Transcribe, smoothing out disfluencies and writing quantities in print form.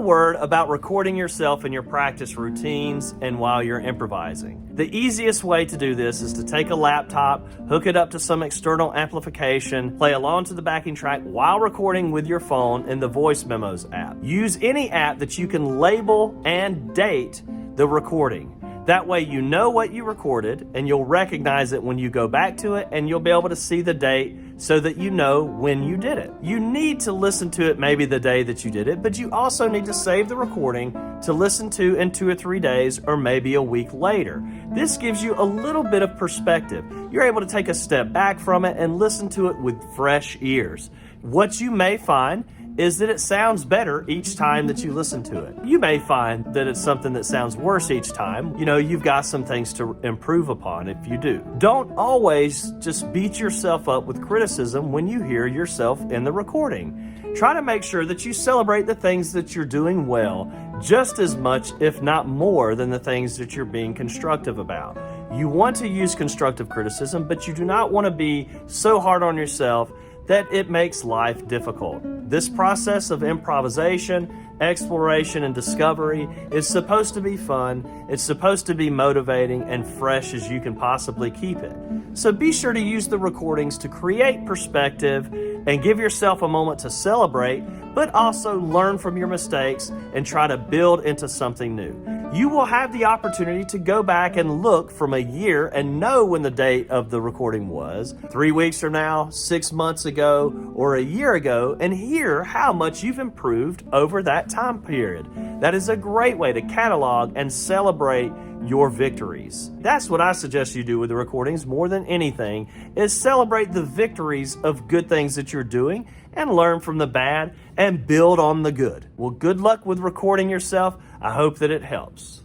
word about recording yourself in your practice routines and while you're improvising. The easiest way to do this is to take a laptop, hook it up to some external amplification, play along to the backing track while recording with your phone in the Voice Memos app. Use any app that you can label and date the recording. That way you know what you recorded and you'll recognize it when you go back to it, and you'll be able to see the date so that you know when you did it. You need to listen to it maybe the day that you did it, but you also need to save the recording to listen to in 2 or 3 days or maybe a week later. This gives you a little bit of perspective. You're able to take a step back from it and listen to it with fresh ears. What you may find is that it sounds better each time that you listen to it. You may find that it's something that sounds worse each time. You've got some things to improve upon if you do. Don't always just beat yourself up with criticism when you hear yourself in the recording. Try to make sure that you celebrate the things that you're doing well just as much, if not more, than the things that you're being constructive about. You want to use constructive criticism, but you do not want to be so hard on yourself that it makes life difficult. This process of improvisation, exploration, and discovery is supposed to be fun. It's supposed to be motivating and fresh as you can possibly keep it. So be sure to use the recordings to create perspective and give yourself a moment to celebrate, but also learn from your mistakes and try to build into something new. You will have the opportunity to go back and look from a year and know when the date of the recording was, 3 weeks from now, 6 months ago, or a year ago, and hear how much you've improved over that time period. That is a great way to catalog and celebrate your victories. That's what I suggest you do with the recordings more than anything, is celebrate the victories of good things that you're doing and learn from the bad and build on the good. Well, good luck with recording yourself. I hope that it helps.